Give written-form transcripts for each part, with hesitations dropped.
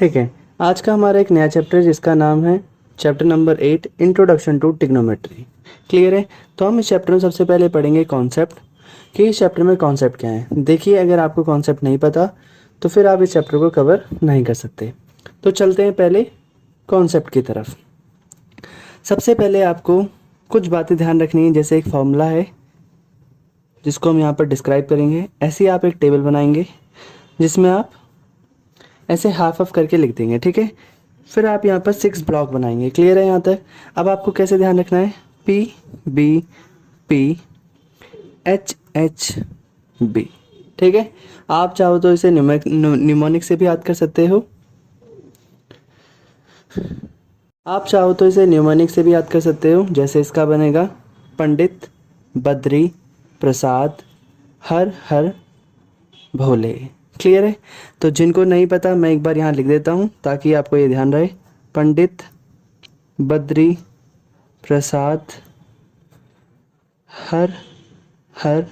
ठीक है, आज का हमारा एक नया चैप्टर जिसका नाम है chapter number 8 introduction to trigonometry. Clear है? तो हम इस चैप्टर में सबसे पहले पढ़ेंगे कॉन्सेप्ट कि इस चैप्टर में कॉन्सेप्ट क्या है। देखिए, अगर आपको कॉन्सेप्ट नहीं पता तो फिर आप इस चैप्टर को कवर नहीं कर सकते। तो चलते हैं पहले कॉन्सेप्ट की तरफ। सबसे पहले आपको कुछ बातें ध्यान रखनी है, जैसे एक फॉर्मूला है जिसको हम यहाँ पर डिस्क्राइब करेंगे। ऐसे ही आप एक टेबल बनाएंगे जिसमें आप ऐसे हाफ ऑफ करके लिख देंगे। ठीक है, फिर आप यहाँ पर 6 ब्लॉक बनाएंगे। क्लियर है यहाँ तक? अब आपको कैसे ध्यान रखना है, P B P H H B. ठीक है, आप चाहो तो इसे न्यूमोनिक से भी याद कर सकते हो, जैसे इसका बनेगा पंडित बद्री प्रसाद हर हर भोले। क्लियर है? तो जिनको नहीं पता मैं एक बार यहाँ लिख देता हूँ ताकि आपको ये ध्यान रहे, पंडित बद्री प्रसाद हर हर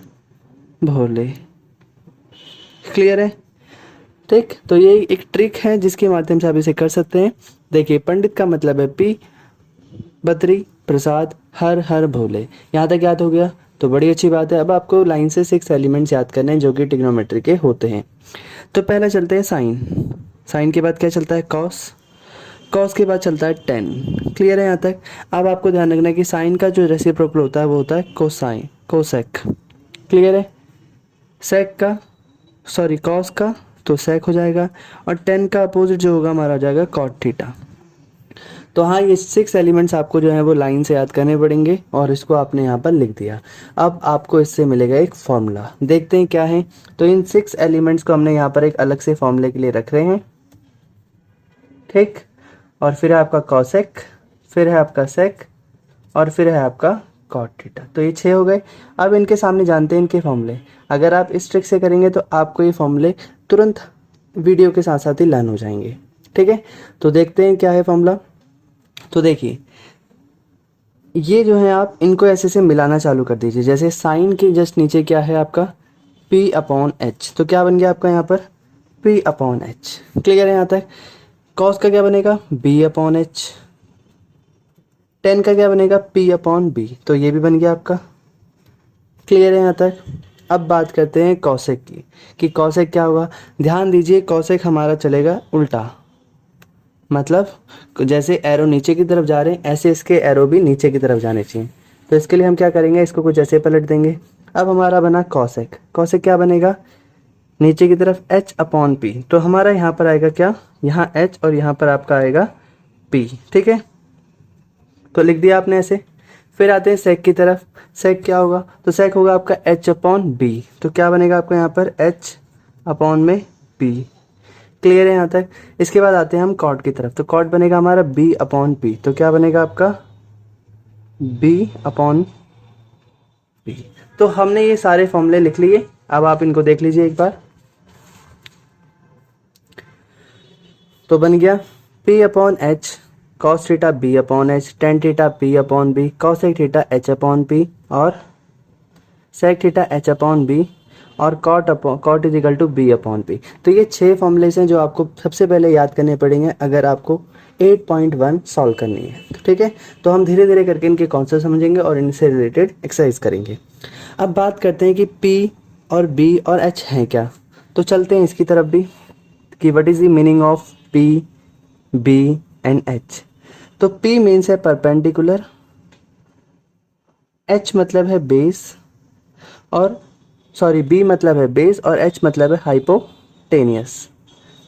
भोले। क्लियर है? ठीक, तो ये एक ट्रिक है जिसके माध्यम से आप इसे कर सकते हैं। देखिए, पंडित का मतलब है पी, बद्री प्रसाद हर हर भोले। यहाँ तक याद हो गया तो बड़ी अच्छी बात है। अब आपको लाइन से 6 एलिमेंट्स याद करने हैं जो कि ट्रिग्नोमेट्री के होते हैं। तो पहला चलते हैं साइन। साइन के बाद क्या चलता है, कॉस। कॉस के बाद चलता है टेन। क्लियर है यहाँ तक? अब आपको ध्यान रखना है कि साइन का जो रेसिप्रोकल होता है वो होता है कोसाइन, कोसेक। क्लियर है? सेक का कॉस का तो सेक हो जाएगा, और टेन का अपोजिट जो होगा हमारा हो जाएगा कॉट थीटा। तो हाँ, ये 6 एलिमेंट्स आपको जो है वो लाइन से याद करने पड़ेंगे और इसको आपने यहाँ पर लिख दिया। अब आपको इससे मिलेगा एक फॉर्मूला, देखते हैं क्या है। तो इन 6 एलिमेंट्स को हमने यहाँ पर एक अलग से फॉर्मूले के लिए रख रहे हैं। ठीक, और फिर है आपका कॉसेक, फिर है आपका सेक, और फिर है आपका कॉट थीटा। तो ये 6 हो गए। अब इनके सामने जानते हैं इनके फॉर्मूले। अगर आप इस ट्रिक से करेंगे तो आपको ये फॉर्मूले तुरंत वीडियो के साथ साथ ही लर्न हो जाएंगे। ठीक है, तो देखते हैं क्या है फॉर्मूला। तो देखिए, ये जो है आप इनको ऐसे से मिलाना चालू कर दीजिए। जैसे साइन के जस्ट नीचे क्या है आपका P अपॉन एच, तो क्या बन गया आपका यहाँ पर P अपॉन एच। क्लियर है यहाँ तक? कॉस का क्या बनेगा B अपॉन एच, टेन का क्या बनेगा P अपॉन बी, तो ये भी बन गया आपका। क्लियर है यहाँ तक? अब बात करते हैं कॉसेक की कि कॉसेक क्या होगा। ध्यान दीजिए, कॉसेक हमारा चलेगा उल्टा, मतलब जैसे एरो नीचे की तरफ जा रहे हैं ऐसे इसके एरो भी नीचे की तरफ जाने चाहिए। तो इसके लिए हम क्या करेंगे, इसको कुछ ऐसे पलट देंगे। अब हमारा बना कॉसेक। कॉसेक क्या बनेगा, नीचे की तरफ H अपॉन पी, तो हमारा यहाँ पर आएगा क्या, यहाँ H और यहाँ पर आपका आएगा P। ठीक है, तो लिख दिया आपने ऐसे। फिर आते हैं सेक की तरफ। सेक क्या होगा, तो सेक होगा आपका H अपॉन बी, तो क्या बनेगा आपका यहाँ पर H अपॉन में P। क्लियर है यहाँ तक? इसके बाद आते हैं हम कॉट की तरफ। तो कॉट बनेगा हमारा B अपॉन पी, तो क्या बनेगा आपका B अपॉन पी। तो हमने ये सारे फॉर्मूले लिख लिए। अब आप इनको देख लीजिए एक बार। तो बन गया P upon h cos theta B upon H, tan theta P upon b, cosec theta H upon P, और sec theta H upon b, और cot is equal to B upon p. तो ये 6 फॉर्मूलेस हैं जो आपको सबसे पहले याद करने पड़ेंगे अगर आपको 8.1 सॉल्व करनी है। ठीक है, तो हम धीरे धीरे करके इनके कॉन्सेप्ट समझेंगे और इनसे रिलेटेड एक्सरसाइज करेंगे। अब बात करते हैं कि P और B और H हैं क्या। तो चलते हैं इसकी तरफ भी कि what is the meaning of P, B and H। तो P मीन्स है परपेंडिकुलर, H मतलब है बेस, और B मतलब है बेस, और H मतलब है हाइपोटेनियस।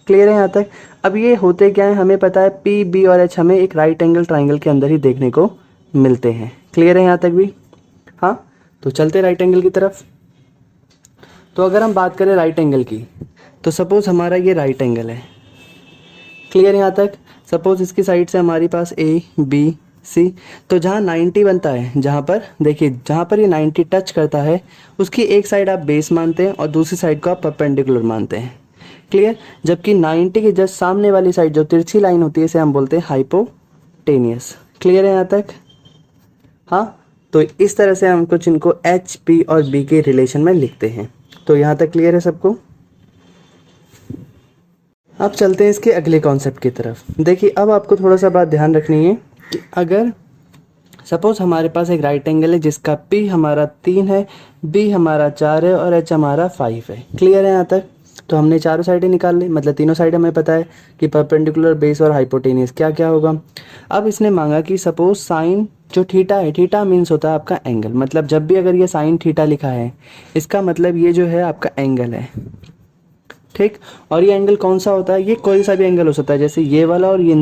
क्लियर है यहाँ तक? अब ये होते क्या है, हमें पता है P, B और H हमें एक राइट एंगल ट्राइंगल के अंदर ही देखने को मिलते हैं। क्लियर है यहाँ तक भी? हाँ, तो चलते राइट एंगल की तरफ। तो अगर हम बात करें राइट एंगल की, तो सपोज हमारा ये राइट एंगल है। क्लियर यहाँ तक? सपोज इसकी साइड से हमारे पास A, B, C, तो जहाँ 90 बनता है, जहाँ पर देखिए जहाँ पर ये 90 टच करता है उसकी एक साइड आप बेस मानते हैं और दूसरी साइड को आप परपेंडिकुलर मानते हैं। क्लियर? जबकि 90 के जस्ट सामने वाली साइड जो तिरछी लाइन होती है इसे हम बोलते हैं हाइपोटेनियस। क्लियर है यहाँ तक? हाँ, तो इस तरह से हम कुछ इनको H, P और B के रिलेशन में लिखते हैं। तो यहाँ तक क्लियर है सबको? अब चलते हैं इसके अगले कॉन्सेप्ट की तरफ। देखिए अब आपको थोड़ा सा बात ध्यान रखनी है कि अगर सपोज हमारे पास एक राइट एंगल है जिसका P हमारा 3 है, B हमारा 4 है और H हमारा 5 है। क्लियर है यहाँ तक? तो हमने चारों साइडें निकाल ली, मतलब तीनों साइड हमें पता है कि परपेंडिकुलर, बेस और हाइपोटेनियस क्या क्या होगा। अब इसने मांगा कि सपोज साइन जो थीटा है, थीटा मीन्स होता है आपका एंगल, मतलब जब भी अगर ये साइन थीटा लिखा है इसका मतलब ये जो है आपका एंगल है, ठीक। और ये एंगल कौन सा होता है? ये कोई सा भी एंगल हो सकता है, जैसे ये वाला और ये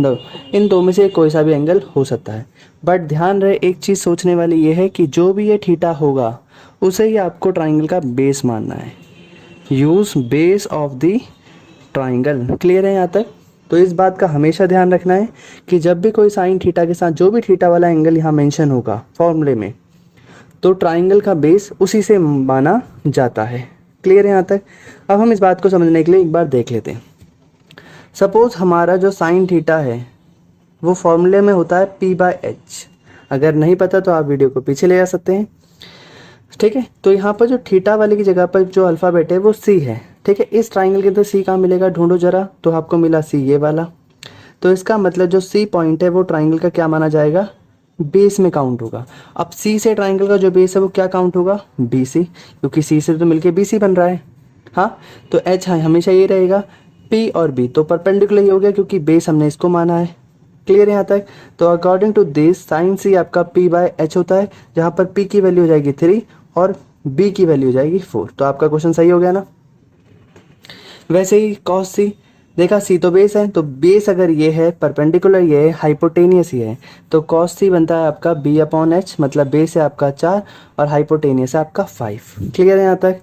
इन दो में से कोई सा भी एंगल हो सकता है। बट ध्यान रहे एक चीज़ सोचने वाली ये है कि जो भी ये थीटा होगा उसे ही आपको ट्राइंगल का बेस मानना है। Use base of the triangle. Clear है यहाँ तक? तो इस बात का हमेशा ध्यान रखना है कि जब भी कोई साइन थीटा के साथ जो भी थीटा वाला एंगल यहाँ मेंशन होगा फॉर्मूले में, तो ट्राइंगल का बेस उसी से माना जाता है। क्लियर है यहाँ तक? अब हम इस बात को समझने के लिए एक बार देख लेते हैं। सपोज हमारा जो साइन थीटा है वो फॉर्मूले में होता है P/H। अगर नहीं पता तो आप वीडियो को पीछे ले जा सकते हैं, ठीक है। तो यहाँ पर जो थीटा वाले की जगह पर जो अल्फ़ाबेट है वो C है, ठीक है। इस ट्राइंगल के अंदर C कहाँ मिलेगा? ढूंढो जरा। तो आपको मिला C ये वाला। तो इसका मतलब जो C पॉइंट है वो ट्राइंगल का क्या माना जाएगा? बेस में काउंट होगा। अब C से ट्राइंगल का जो बेस है वो क्या काउंट होगा? BC, क्योंकि C से तो मिलके BC बन रहा है। हाँ, तो H हमेशा ये रहेगा। P और B तो परपेंडिकुलर ही हो गया क्योंकि बेस हमने इसको माना है। क्लियर है यहाँ तक? तो according to this sine C आपका P/H होता है, जहाँ पर P की वैल्यू हो जाएगी 3 और B की वैल्यू हो जाएगी 4। तो आपका क्वेश्चन सही हो गया ना। वैसे ही cos C, देखा C तो बेस है, तो बेस अगर ये है, परपेंडिकुलर ये है, हाइपोटेनियस ये है, तो cos C बनता है आपका B/H, मतलब बेस है आपका 4 और हाइपोटेनियस है आपका 5। क्लियर है यहाँ तक?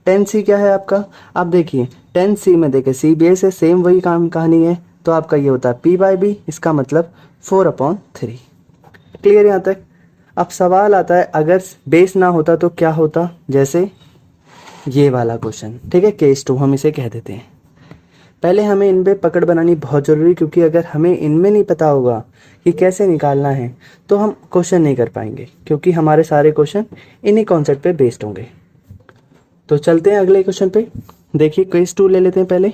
tan C क्या है आपका? आप देखिए tan C में देखिए C बेस है, सेम वही काम कहानी है, तो आपका ये होता है P/B, इसका मतलब 4/3। क्लियर है यहाँ तक? अब सवाल आता है अगर बेस ना होता तो क्या होता, जैसे ये वाला क्वेश्चन, ठीक है, केस 2 हम इसे कह देते हैं। पहले हमें इन पे पकड़ बनानी बहुत ज़रूरी, क्योंकि अगर हमें इनमें नहीं पता होगा कि कैसे निकालना है तो हम क्वेश्चन नहीं कर पाएंगे, क्योंकि हमारे सारे क्वेश्चन इन्हीं कॉन्सेप्ट पे बेस्ड होंगे। तो चलते हैं अगले क्वेश्चन पे। देखिए केस 2 ले लेते हैं पहले।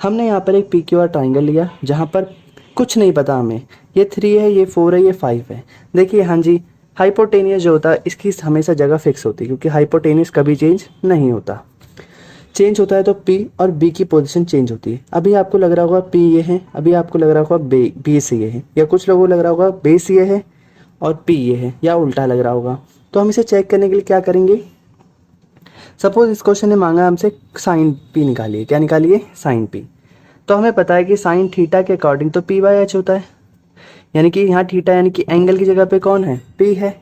हमने यहाँ पर एक PQR ट्राइंगल लिया जहाँ पर कुछ नहीं पता हमें, ये 3 है, ये 4 है, ये 5 है। देखिए हाँ जी, हाइपोटेनियस जो होता है इसकी हमेशा जगह फिक्स होती है, क्योंकि हाइपोटेनियस कभी चेंज नहीं होता। चेंज होता है तो P और B की पोजीशन चेंज होती है। अभी आपको लग रहा होगा P ये है, अभी आपको लग रहा होगा बेस ये है, या कुछ लोगों को लग रहा होगा बेस ये है और P ये है, या उल्टा लग रहा होगा। तो हम इसे चेक करने के लिए क्या करेंगे? सपोज इस क्वेश्चन ने मांगा हमसे साइन P निकालिए। क्या निकालिए? Sine P। तो हमें पता है कि साइन थीटा के अकॉर्डिंग तो P/H होता है, यानी कि यहाँ थीटा यानी कि एंगल की जगह पे कौन है? P है।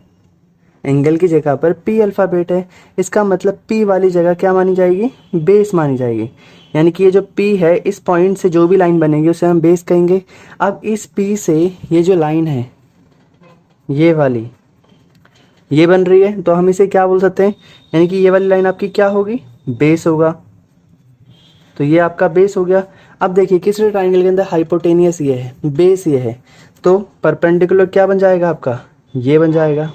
एंगल की जगह पर P अल्फ़ाबेट है, इसका मतलब P वाली जगह क्या मानी जाएगी? बेस मानी जाएगी। यानी कि ये जो P है, इस पॉइंट से जो भी लाइन बनेगी उसे हम बेस कहेंगे। अब इस P से ये जो लाइन है, ये वाली, ये बन रही है, तो हम इसे क्या बोल सकते हैं? यानी कि ये वाली लाइन आपकी क्या होगी? बेस होगा। तो ये आपका बेस हो गया। अब देखिए किस ट्राइंगल के अंदर हाइपोटेनियस ये है, बेस ये है, तो परपेंडिकुलर क्या बन जाएगा आपका? ये बन जाएगा।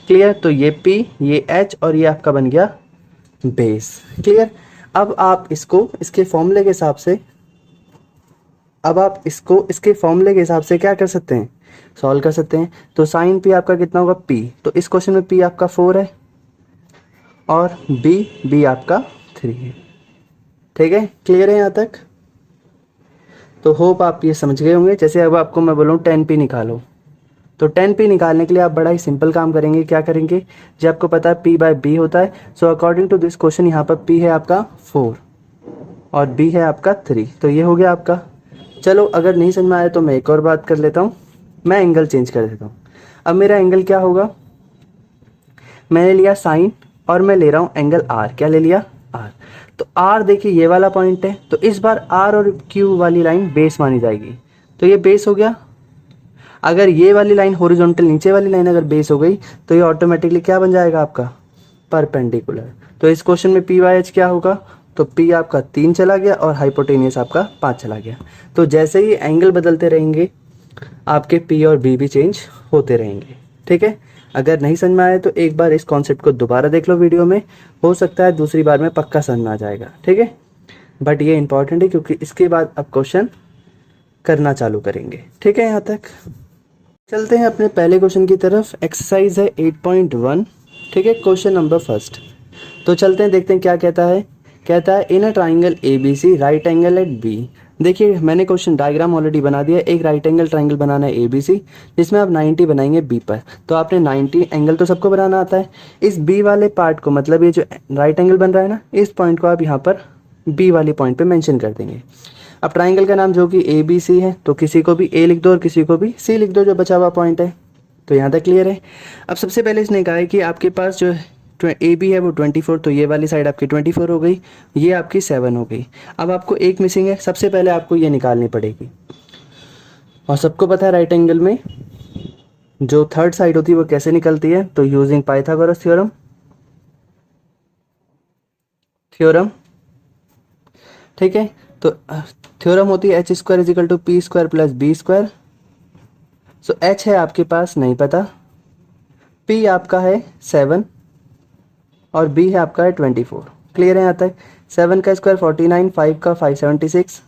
क्लियर? तो ये P, ये H और ये आपका बन गया बेस। क्लियर? अब आप इसको इसके फॉर्मूले के हिसाब से, इसके फॉर्मूले के हिसाब से क्या कर सकते हैं? सॉल्व कर सकते हैं। तो साइन P आपका कितना होगा? P। तो इस क्वेश्चन में P आपका 4 है और B आपका 3 है। ठीक है? क्लियर है यहाँ तक? तो होप आप ये समझ गए होंगे। जैसे अब आपको मैं बोलूँ tan P निकालो, तो tan P निकालने के लिए आप बड़ा ही सिंपल काम करेंगे। क्या करेंगे? जब आपको पता है P/B होता है, so according to this question यहाँ पर P है आपका 4 और B है आपका 3, तो ये हो गया आपका। चलो अगर नहीं समझ में आया तो मैं एक और बात कर लेता हूँ, मैं एंगल चेंज कर देता हूँ। अब मेरा एंगल क्या होगा? मैंने लिया साइन और मैं ले रहा हूँ एंगल R। क्या ले लिया? R। तो R देखिए ये वाला पॉइंट है, तो इस बार R और Q वाली लाइन बेस मानी जाएगी, तो ये बेस हो गया। अगर ये वाली लाइन हॉरिजॉन्टल नीचे वाली लाइन अगर बेस हो गई तो ये ऑटोमेटिकली क्या बन जाएगा आपका? परपेंडिकुलर। तो इस क्वेश्चन में P/H क्या होगा? तो P आपका 3 चला गया और हाइपोटेनियस आपका 5 चला गया। तो जैसे ही एंगल बदलते रहेंगे आपके P और B भी चेंज होते रहेंगे। ठीक है? अगर नहीं समझ में आए तो एक बार इस कॉन्सेप्ट को दोबारा देख लो वीडियो में, हो सकता है दूसरी बार में पक्का समझ में आ जाएगा। ठीक है? बट ये इंपॉर्टेंट है क्योंकि इसके बाद अब क्वेश्चन करना चालू करेंगे। ठीक है, यहाँ तक चलते हैं अपने पहले क्वेश्चन की तरफ। एक्सरसाइज है 8.1। ठीक है, क्वेश्चन नंबर फर्स्ट। तो चलते हैं, देखते हैं क्या कहता है। कहता है in a triangle A B C right angle at B. देखिए मैंने क्वेश्चन डायग्राम ऑलरेडी बना दिया। एक राइट एंगल ट्राइंगल बनाना है ए बी सी, जिसमें आप 90 बनाएंगे बी पर। तो आपने 90 एंगल तो सबको बनाना आता है। इस बी वाले पार्ट को, मतलब ये जो राइट एंगल बन रहा है ना, इस पॉइंट को आप यहाँ पर बी वाले पॉइंट पे मेंशन कर देंगे। अब ट्राइंगल का नाम जो कि ए बी सी है, तो किसी को भी ए लिख दो और किसी को भी सी लिख दो, जो बचा हुआ पॉइंट है। तो यहाँ तक क्लियर है। अब सबसे पहले इसने कहा है कि आपके पास जो ए बी है वो 24, तो ये वाली साइड आपकी 24 हो गई, ये आपकी 7 हो गई। अब आपको एक मिसिंग है, सबसे पहले आपको ये निकालनी पड़ेगी। और सबको पता है राइट एंगल में जो थर्ड साइड होती है वो कैसे निकलती है, तो यूजिंग पाइथागोरस थ्योरम। ठीक है, तो थ्योरम होती है h² = p² + b²। सो h है आपके पास नहीं पता, p आपका है 7 और b है आपका है 24। क्लियर है यहाँ तक। 7 का स्क्वायर 49, 5 का 576,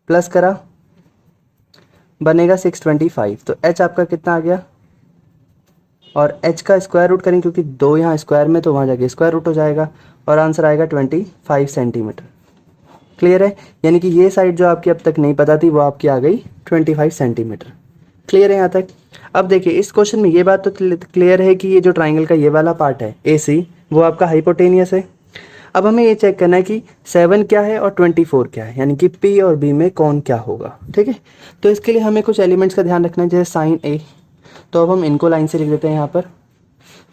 प्लस करा बनेगा 625। तो h आपका कितना आ गया, और h का स्क्वायर रूट करेंगे क्योंकि 2 यहाँ स्क्वायर में, तो वहाँ जाके स्क्वायर रूट हो जाएगा और आंसर आएगा 25 सेंटीमीटर। क्लियर है, यानी कि ये साइड जो आपकी अब तक नहीं पता थी वो आपकी आ गई 25 सेंटीमीटर। क्लियर है यहाँ तक। अब देखिए इस क्वेश्चन में ये बात तो क्लियर है कि ये जो ट्राइंगल का ये वाला पार्ट है ए सी, वो आपका हाइपोटेनियस है। अब हमें ये चेक करना है कि 7 क्या है और 24 क्या है, यानी कि P और B में कौन क्या होगा। ठीक है, तो इसके लिए हमें कुछ एलिमेंट्स का ध्यान रखना है, जैसे साइन A। तो अब हम इनको लाइन से लिख देते हैं यहाँ पर।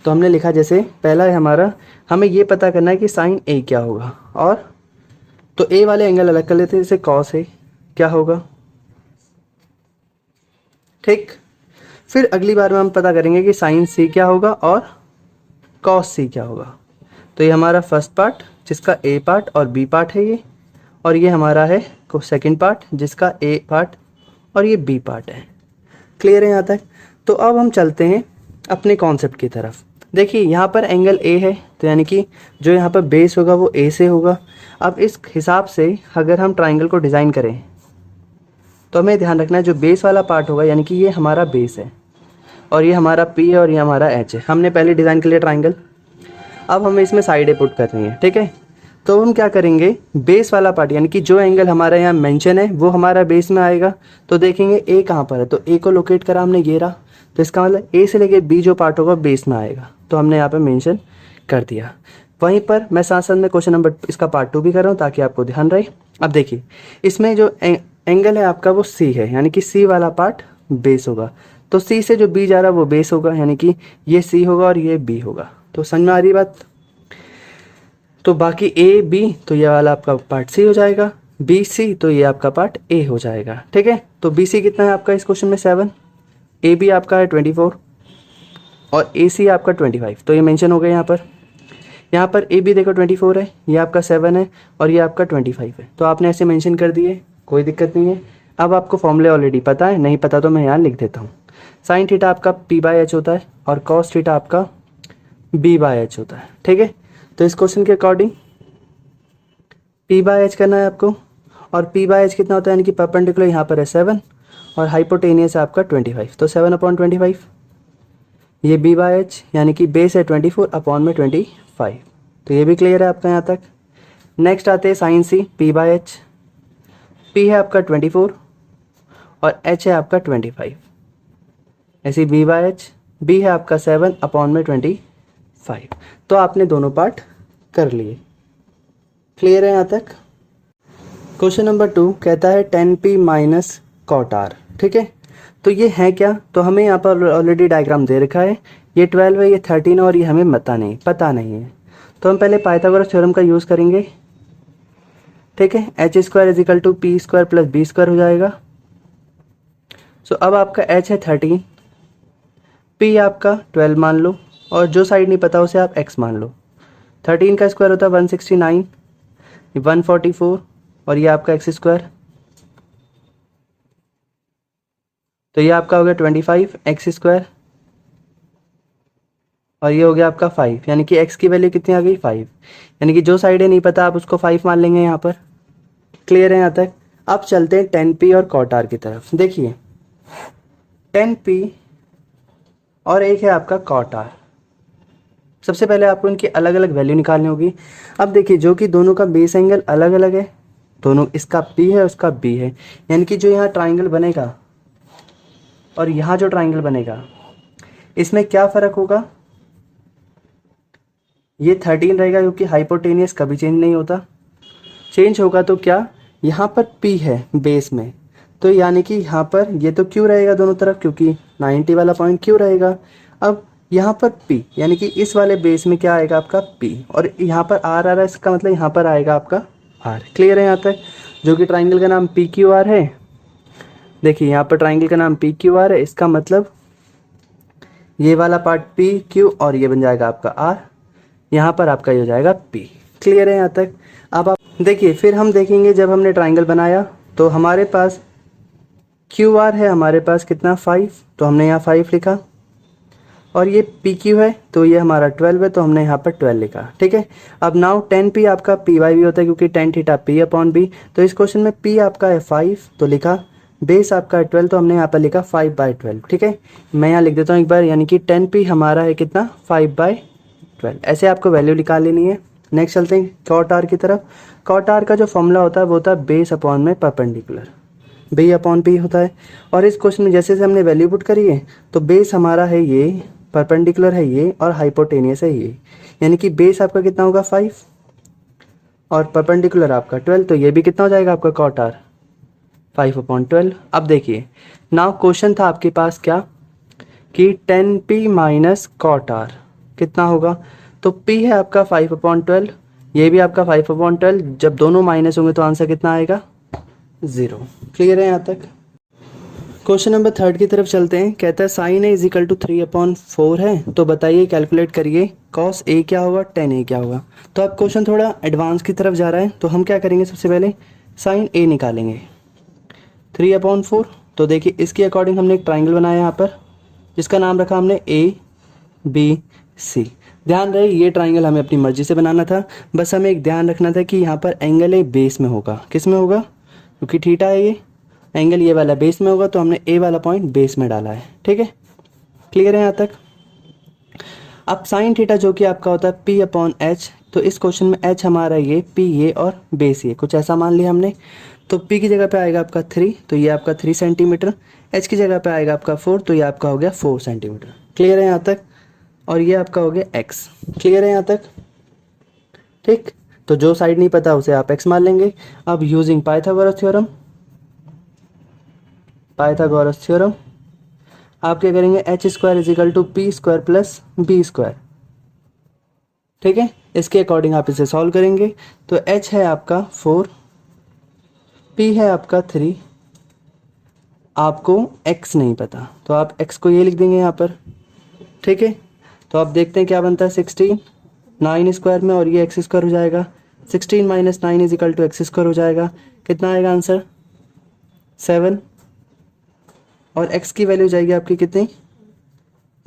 तो हमने लिखा, जैसे पहला है हमारा, हमें ये पता करना है कि साइन A क्या होगा। और तो A वाले एंगल अलग कर लेते हैं, जैसे कॉस A क्या होगा। ठीक, फिर अगली बार में हम पता करेंगे कि साइन C क्या होगा और कॉस C क्या होगा। तो ये हमारा फर्स्ट पार्ट जिसका A पार्ट और B पार्ट है ये, और ये हमारा है को सेकंड पार्ट जिसका A पार्ट और ये B पार्ट है। क्लियर है यहाँ तक। तो अब हम चलते हैं अपने कॉन्सेप्ट की तरफ। देखिए यहाँ पर एंगल A है, तो यानी कि जो यहाँ पर बेस होगा वो A से होगा। अब इस हिसाब से अगर हम ट्राइंगल को डिज़ाइन करें तो हमें ध्यान रखना है जो बेस वाला पार्ट होगा, यानी कि ये हमारा बेस है और ये हमारा P है और ये हमारा H है। हमने पहले डिज़ाइन कर लिया ट्राइंगल। अब हमें इसमें साइडें पुट करनी है। ठीक है, तो हम क्या करेंगे, बेस वाला पार्ट यानी कि जो एंगल हमारा यहाँ मेंशन है वो हमारा बेस में आएगा। तो देखेंगे A कहाँ पर है, तो A को लोकेट करा हमने, ये रहा। तो इसका मतलब A से लेके B जो पार्ट होगा बेस में आएगा, तो हमने यहाँ पे मेंशन कर दिया। वहीं पर मैं साथ साथ में क्वेश्चन नंबर इसका पार्ट 2 भी कर रहा हूँ ताकि आपको ध्यान रहे। अब देखिए इसमें जो एंगल है आपका वो C है, यानी कि C वाला पार्ट बेस होगा। तो C से जो B जा रहा है वो बेस होगा, यानी कि ये C होगा और ये B होगा। तो समझ में आ रही बात। तो बाकी A B, तो ये वाला आपका पार्ट C हो जाएगा, B C तो ये आपका पार्ट A हो जाएगा। ठीक है, तो B C कितना है आपका इस क्वेश्चन में 7, A B आपका है 24 और A C आपका 25। तो ये मेंशन हो गया यहाँ पर। यहाँ पर A B देखो 24 है, ये आपका 7 है और ये आपका 25 है। तो आपने ऐसे मेंशन कर दिए, कोई दिक्कत नहीं है। अब आपको फॉर्मूले ऑलरेडी पता है, नहीं पता तो मैं यहाँ लिख देता हूँ। साइन थीटा आपका P/H होता है और कॉस थीटा आपका B/H होता है। ठीक है, तो इस क्वेश्चन के अकॉर्डिंग P/H करना है आपको, और P/H कितना होता है, यानी कि परपेंडिकुलर यहाँ पर है 7 और हाइपोटेनियस है आपका 25। तो 7/25, ये B/H यानी कि बेस है 24 अपॉन में 25। तो ये भी क्लियर है आपका यहाँ तक। नेक्स्ट आते हैं साइन C P/H। P है आपका 24 और H है आपका 25। ऐसी B/H, B है आपका 7 अपॉन में 25। तो आपने दोनों पार्ट कर लिए। क्लियर है यहाँ तक। क्वेश्चन नंबर 2 कहता है 10P माइनस कॉट R। ठीक है, तो ये है क्या, तो हमें यहाँ पर ऑलरेडी डायग्राम दे रखा है। ये 12 है, ये 13 और ये हमें पता नहीं है। तो हम पहले पाइथागोरस थ्योरम का यूज़ करेंगे। ठीक है, h² = P² + B² हो जाएगा। सो अब आपका h है 13, P आपका 12 मान लो, और जो साइड नहीं पता उसे आप x मान लो। 13 का स्क्वायर होता है 169, 144 और ये आपका x²। तो ये आपका हो गया 25 x²। और ये हो गया आपका 5, यानी कि x की वैल्यू कितनी आ गई 5, यानी कि जो साइड है नहीं पता आप उसको 5 मान लेंगे यहाँ पर। क्लियर है यहाँ तक। अब चलते हैं tan p और cot r की तरफ। देखिए tan p और एक है आपका cot r। सबसे पहले आपको इनकी अलग अलग वैल्यू निकालनी होगी। अब देखिए जो कि दोनों का बेस एंगल अलग अलग है, दोनों, इसका P है उसका B है, यानी कि जो यहाँ ट्राइंगल बनेगा और यहाँ जो ट्राइंगल बनेगा इसमें क्या फ़र्क होगा, ये 13 रहेगा क्योंकि हाइपोटेनियस कभी चेंज नहीं होता। चेंज होगा तो क्या, यहाँ पर P है बेस में, तो यानी कि यहाँ पर ये तो Q रहेगा दोनों तरफ क्योंकि 90 वाला पॉइंट Q रहेगा। अब यहाँ पर P यानी कि इस वाले बेस में क्या आएगा आपका P, और यहाँ पर R आ रहा है, इसका मतलब यहाँ पर आएगा आपका R। क्लियर है यहाँ तक। जो कि ट्राइंगल का नाम PQR है। देखिए यहाँ पर ट्राइंगल का नाम PQR है, इसका मतलब ये वाला पार्ट PQ और ये बन जाएगा आपका R, यहाँ पर आपका ये हो जाएगा P। क्लियर है यहाँ तक। अब आप देखिए फिर हम देखेंगे जब हमने ट्राइंगल बनाया तो हमारे पास QR है, हमारे पास कितना 5, तो हमने यहाँ 5 लिखा, और ये PQ है तो ये हमारा 12 है तो हमने यहाँ पर 12 लिखा। ठीक है। अब नाउ tan P आपका P बाई भी होता है क्योंकि tan theta P upon B, तो इस क्वेश्चन में P आपका है 5 तो लिखा, बेस आपका है 12 तो हमने यहाँ पर लिखा 5/12। ठीक है, मैं यहाँ लिख देता हूँ एक बार, यानी कि tan P हमारा है कितना 5/12। ऐसे आपको वैल्यू निकाल लेनी है। नेक्स्ट चलते हैं cot r की तरफ। cot r का जो फॉर्मूला होता है वो होता है बेस अपॉन में परपेंडिकुलर, B अपॉन P होता है। और इस क्वेश्चन में जैसे हमने वैल्यू पुट करी है तो बेस हमारा है ये, परपेंडिकुलर है ये, और हाइपोटेनियस है ये, यानी कि बेस आपका कितना होगा 5 और परपेंडिकुलर आपका 12, तो ये भी कितना हो जाएगा आपका cot r 5/12। अब देखिए नाउ क्वेश्चन था आपके पास क्या कि tan P minus cot r कितना होगा, तो P है आपका 5/12, ये भी आपका 5/12, जब दोनों माइनस होंगे तो आंसर कितना आएगा 0। क्लियर है यहाँ तक। क्वेश्चन नंबर 3 की तरफ चलते हैं। कहता है साइन ए इजिकल टू 3/4 है, तो बताइए कैलकुलेट करिए कॉस ए क्या होगा tan ए क्या होगा। तो अब क्वेश्चन थोड़ा एडवांस की तरफ जा रहा है, तो हम क्या करेंगे, सबसे पहले साइन ए निकालेंगे 3/4। तो देखिए इसके अकॉर्डिंग हमने एक ट्राइंगल बनाया यहाँ पर जिसका नाम रखा हमने ABC। ध्यान रहे ये ट्राइंगल हमें अपनी मर्जी से बनाना था, बस हमें एक ध्यान रखना था कि यहाँ पर एंगल ए बेस में होगा। किस में होगा, क्योंकि थीटा है ये, एंगल ये वाला बेस में होगा तो हमने ए वाला पॉइंट बेस में डाला है। ठीक है, क्लियर है यहाँ तक। अब साइन थीटा जो कि आपका होता है P/H, तो इस क्वेश्चन में H हमारा ये, P ये और बेस ये, कुछ ऐसा मान लिया हमने। तो P की जगह पे आएगा आपका 3, तो ये आपका 3 सेंटीमीटर, H की जगह पे आएगा आपका 4, तो ये आपका हो गया 4 सेंटीमीटर। क्लियर है यहाँ तक। और ये आपका हो गया x। क्लियर है यहाँ तक। ठीक, तो जो साइड नहीं पता उसे आप x मान लेंगे। अब यूजिंग पाइथागोरस थ्योरम आप क्या करेंगे, h² is equal to p² plus b²। ठीक है, इसके अकॉर्डिंग आप इसे सॉल्व करेंगे। तो h है आपका 4, p है आपका 3, आपको x नहीं पता तो आप x को ये लिख देंगे यहाँ पर। ठीक है, तो आप देखते हैं क्या बनता है, 16 9 स्क्वायर में और ये x² हो जाएगा, 16 माइनस 9 इजिकल टू x² हो जाएगा। कितना आएगा आंसर 7, और x की वैल्यू जाएगी आपकी कितनी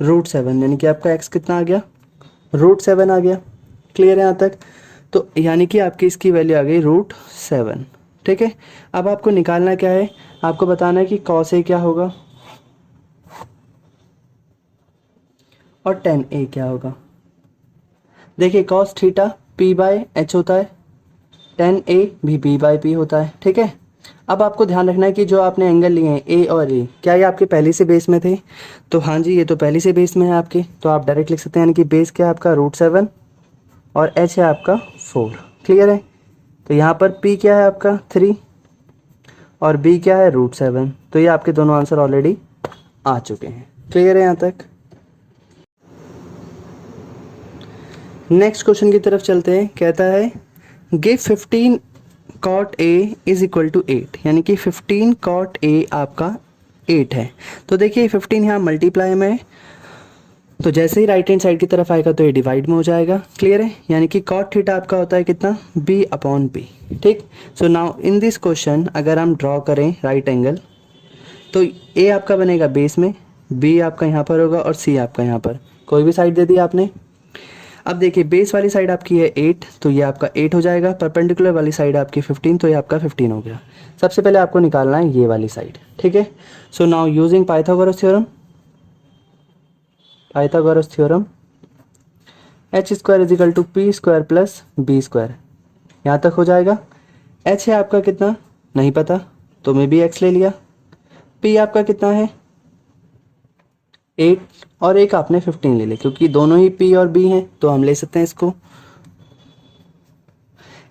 √7, यानी कि आपका x कितना आ गया √7 आ गया। क्लियर है यहाँ तक। तो यानी कि आपकी इसकी वैल्यू आ गई √7। ठीक है, अब आपको निकालना क्या है, आपको बताना है कि cos A क्या होगा और tan A क्या होगा। देखिए cos थीटा P/H होता है, tan A भी P/P होता है। ठीक है, अब आपको ध्यान रखना है कि जो आपने एंगल लिए हैं A और A, क्या ये आपके पहले से बेस में थे, तो हाँ जी ये तो पहले से बेस में है आपके, तो आप डायरेक्ट लिख सकते हैं, यानी कि बेस क्या है आपका √7 और H है आपका 4। क्लियर है, तो यहाँ पर P क्या है आपका 3 और B क्या है √7, तो ये आपके दोनों आंसर ऑलरेडी आ चुके हैं। क्लियर है यहाँ तक। नेक्स्ट क्वेश्चन की तरफ चलते हैं। कहता है give 15 cot A is equal to 8, यानी कि 15 cot A आपका 8 है। तो देखिए 15 यहाँ मल्टीप्लाई में है, तो जैसे ही राइट हैंड साइड की तरफ आएगा तो ये डिवाइड में हो जाएगा। क्लियर है, यानी कि cot थीटा आपका होता है कितना B/P। ठीक, so now in this question अगर हम ड्रॉ करें राइट एंगल, तो A आपका बनेगा बेस में, B आपका यहाँ पर होगा और C आपका यहाँ पर, कोई भी साइड दे दी आपने। अब देखिए बेस वाली साइड आपकी है 8, तो ये आपका 8 हो जाएगा। परपेंडिकुलर वाली साइड आपकी 15, तो ये आपका 15 हो गया। सबसे पहले आपको निकालना है ये वाली साइड, ठीक है। So now using Pythagoras theorem H square is equal to P square plus B square, यहाँ तक हो जाएगा। एच है आपका कितना नहीं पता, तो मैं भी एक्स ले लिया। पी आपका कितना है 8, और एक आपने 15 ले लिया, क्योंकि दोनों ही पी और बी हैं तो हम ले सकते हैं इसको।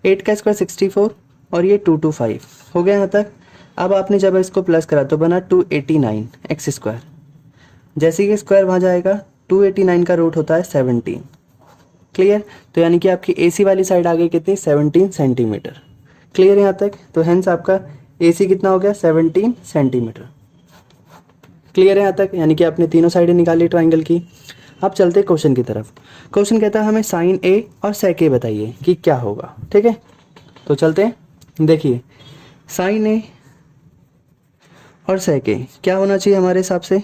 8 का स्क्वायर 64 और ये 225 हो गया यहाँ तक। अब आपने जब इसको प्लस करा तो बना 289 एक्स स्क्वायर। जैसे कि स्क्वायर वहाँ जाएगा 289 का रूट होता है 17। क्लियर, तो यानी कि आपकी एसी वाली साइड आ गई कितनी 17 सेंटीमीटर। क्लियर यहाँ तक, तो हेंस आपका एसी कितना हो गया 17 सेंटीमीटर। क्लियर है यहाँ तक, यानी कि आपने तीनों साइडें निकाली ट्राइंगल की। अब चलते क्वेश्चन की तरफ। क्वेश्चन कहता है हमें साइन ए और सेक ए बताइए कि क्या होगा, ठीक है। तो चलते हैं, देखिए साइन ए और सेक ए क्या होना चाहिए हमारे हिसाब से।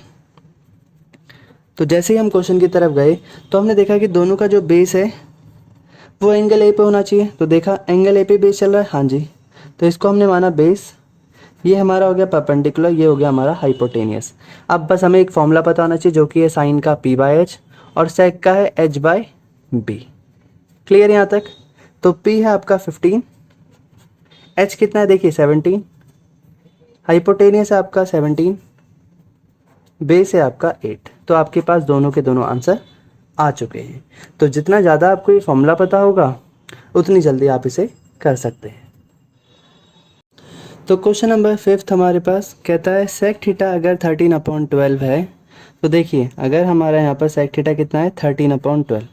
तो जैसे ही हम क्वेश्चन की तरफ गए तो हमने देखा कि दोनों का जो बेस है वो एंगल ए पे होना चाहिए। तो देखा एंगल ए पे बेस चल रहा है, हाँ जी, तो इसको हमने माना बेस। ये हमारा हो गया परपेंडिकुलर, ये हो गया हमारा हाइपोटेनियस। अब बस हमें एक फॉर्मूला पता होना चाहिए जो कि है साइन का पी बाय एच और सेक का है एच बाय बी। क्लियर यहाँ तक, तो पी है आपका 15, एच कितना है देखिए 17, हाइपोटेनियस है आपका 17, बेस है आपका 8। तो आपके पास दोनों के दोनों आंसर आ चुके हैं। तो जितना ज़्यादा आपको ये फॉर्मूला पता होगा उतनी जल्दी आप इसे कर सकते हैं। तो क्वेश्चन नंबर 5 हमारे पास कहता है सेक थीटा अगर 13/12 है, तो देखिए अगर हमारा यहाँ पर सेक थीटा कितना है 13/12।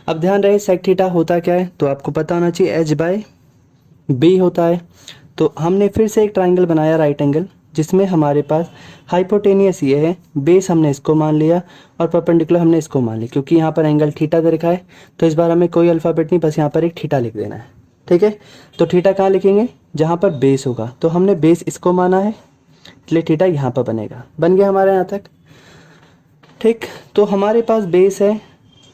अब ध्यान रहे सेक थीटा होता क्या है, तो आपको पता होना चाहिए एच बाय बी होता है। तो हमने फिर से एक ट्राइंगल बनाया राइट एंगल, जिसमें हमारे पास हाइपोटेनियस ये है, बेस हमने इसको मान लिया और परपेंडिकुलर हमने इसको मान लिया। क्योंकि यहाँ पर एंगल थीटा दे रखा है तो इस बार हमें कोई अल्फ़ाबेट नहीं, बस यहाँ पर एक थीटा लिख देना है, ठीक है। तो थीटा कहाँ लिखेंगे, जहाँ पर बेस होगा। तो हमने बेस इसको माना है, इसलिए थीटा यहाँ पर बनेगा। बन गया हमारे यहाँ तक, ठीक। तो हमारे पास बेस है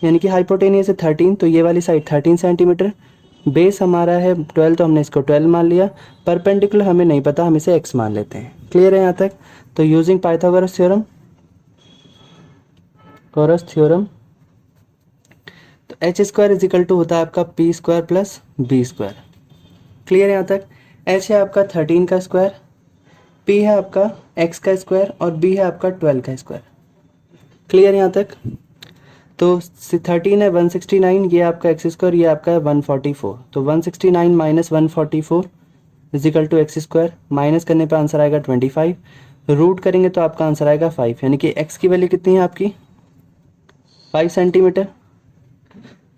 यानी कि हाइपोटेनियस है 13, तो ये वाली साइड 13 सेंटीमीटर। बेस हमारा है 12, तो हमने इसको 12 मान लिया। परपेंडिकुलर हमें नहीं पता, हम इसे x मान लेते हैं। क्लियर है यहाँ तक, तो यूजिंग पाइथागोरस थ्योरम तो H square is equal to होता है आपका P square plus B square. Clear है यहाँ तक, एच है आपका 13 का स्क्वायर, पी है आपका एक्स का स्क्वायर और बी है आपका 12 का स्क्वायर। क्लियर यहाँ तक, तो 13 है 169, ये आपका एक्स स्क्वायर, ये आपका है 144। तो 169 minus 144 is equal to X square. Minus करने पे आंसर आएगा 25, रूट करेंगे तो आपका आंसर आएगा 5, यानी कि एक्स की वैल्यू कितनी है आपकी 5 सेंटीमीटर।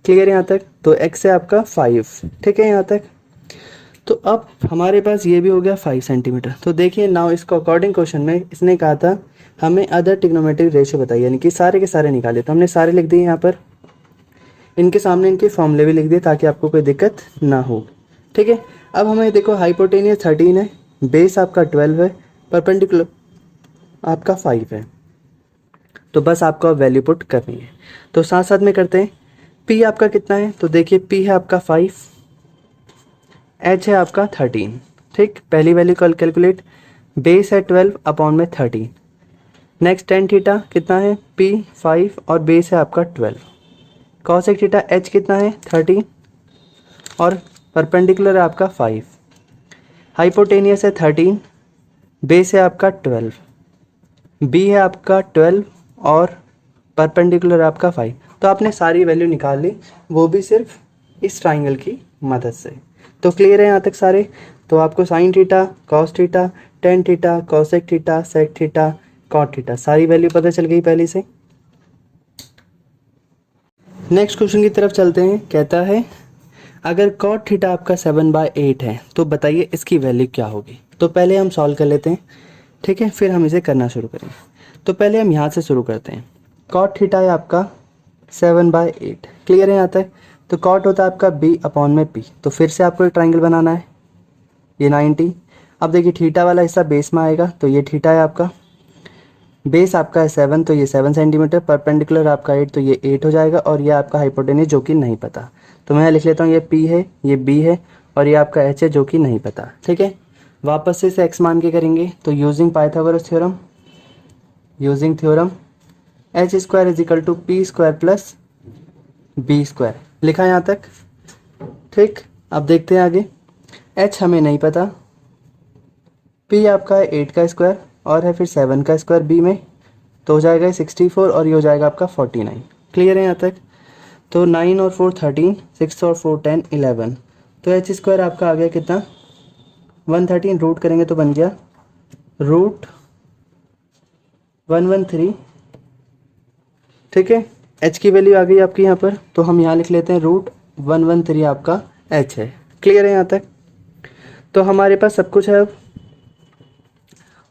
क्लियर है यहाँ तक, तो एक्स है आपका 5, ठीक है यहाँ तक। तो अब हमारे पास ये भी हो गया 5 सेंटीमीटर। तो देखिए नाउ इसको अकॉर्डिंग क्वेश्चन में इसने कहा था हमें अदर ट्रिग्नोमेट्रिक रेशियो बताइए, यानी कि सारे के सारे निकाले। तो हमने सारे लिख दिए यहाँ पर, इनके सामने इनके फॉर्मूले भी लिख दिए ताकि आपको कोई दिक्कत ना हो, ठीक है। अब हमें देखो हाइपोटेनियस 13 है, बेस आपका 12 है, परपेंडिकुलर आपका 5 है। तो बस आपको अब वैल्यू पुट करनी है, तो साथ साथ में करते हैं। पी आपका कितना है, तो देखिए पी है आपका 5, एच है आपका 13, ठीक। पहली वैल्यू कैलकुलेट, बेस है 12 अपॉन में 13। नेक्स्ट टेन थीटा कितना है, पी 5 और बेस है आपका 12। कॉसेक थीटा एच कितना है 13 और परपेंडिकुलर है आपका 5। हाइपोटेनियस है 13, बेस है आपका 12, बी है आपका 12 और परपेंडिकुलर आपका 5। तो आपने सारी वैल्यू निकाल ली, वो भी सिर्फ इस ट्राइंगल की मदद से। तो क्लियर है यहाँ तक सारे। तो आपको sine theta, cos theta, tan theta, cosec theta, sec theta, cot theta सारी वैल्यू पता चल गई पहले से। नेक्स्ट क्वेश्चन की तरफ चलते हैं। कहता है अगर कॉट थीटा आपका 7/8 है तो बताइए इसकी वैल्यू क्या होगी। तो पहले हम सॉल्व कर लेते हैं, ठीक है, फिर हम इसे करना शुरू करेंगे। तो पहले हम यहाँ से शुरू करते हैं। कॉट थीटा है आपका 7/8, क्लियर है यहाँ तक। तो कॉट होता है आपका b अपॉन में p। तो फिर से आपको एक ट्राइंगल बनाना है, ये 90। अब देखिए थीटा वाला हिस्सा बेस में आएगा, तो ये थीटा है आपका। बेस आपका है 7 तो ये 7 सेंटीमीटर, परपेंडिकुलर आपका 8 तो ये 8 हो जाएगा, और ये आपका हाइपोटेन्यूज जो कि नहीं पता। तो मैं लिख लेता हूँ ये P है, ये B है, और ये आपका H है जो कि नहीं पता। ठीक है, वापस से इसे x मान के करेंगे। तो using Pythagoras theorem, H square is equal to P square plus B square, लिखा यहाँ तक। ठीक, अब देखते हैं आगे। h हमें नहीं पता, p आपका है 8 का स्क्वायर और है फिर 7 का स्क्वायर b में, तो हो जाएगा 64 और ये हो जाएगा आपका 49। क्लियर है यहाँ तक। तो 9 और 4 13, 6 और 4 10 11, तो एच स्क्वायर आपका आ गया कितना 113, रूट करेंगे तो बन गया रूट 113। ठीक है, h की वैल्यू आ गई आपकी यहाँ पर, तो हम यहाँ लिख लेते हैं रूट 113 आपका h है। क्लियर है यहाँ तक। तो हमारे पास सब कुछ है अब,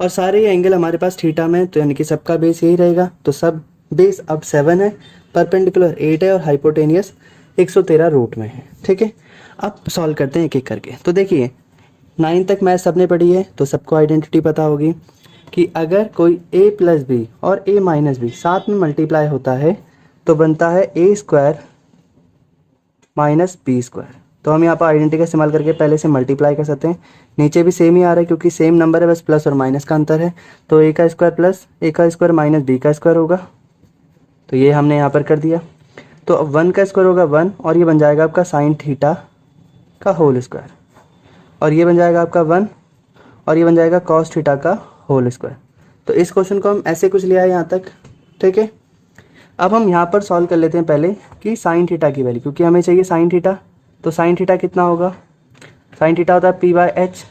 और सारे एंगल हमारे पास थीटा में, तो यानी कि सबका बेस यही रहेगा। तो सब बेस अब 7 है, परपेंडिकुलर 8 है और हाइपोटेनियस 113 रूट में है। ठीक है, अब सॉल्व करते हैं एक एक करके। तो देखिए 9 तक मैथ सबने पढ़ी है, तो सबको आइडेंटिटी पता होगी कि अगर कोई a प्लस बी और a माइनस बी साथ में मल्टीप्लाई होता है तो बनता है a square minus B square. तो हम यहाँ पर आइडेंटिटी का इस्तेमाल करके पहले से मल्टीप्लाई कर सकते हैं। नीचे भी सेम ही आ रहा है क्योंकि सेम नंबर है, बस प्लस और माइनस का अंतर है। तो a का स्क्वायर प्लस a का स्क्वायर माइनस b का स्क्वायर होगा, तो ये हमने यहाँ पर कर दिया। तो अब 1 का स्क्वायर होगा 1 और ये बन जाएगा आपका साइन थीटा का होल स्क्वायर, और ये बन जाएगा आपका 1 और ये बन जाएगा कॉस थीटा का होल स्क्वायर। तो इस क्वेश्चन को हम ऐसे कुछ लिया है यहाँ तक। ठीक है, अब हम यहाँ पर सॉल्व कर लेते हैं पहले कि साइन थीटा की वैल्यू, क्योंकि हमें चाहिए साइन थीटा। तो साइन थीटा कितना होगा, साइन थीटा होता है p/h।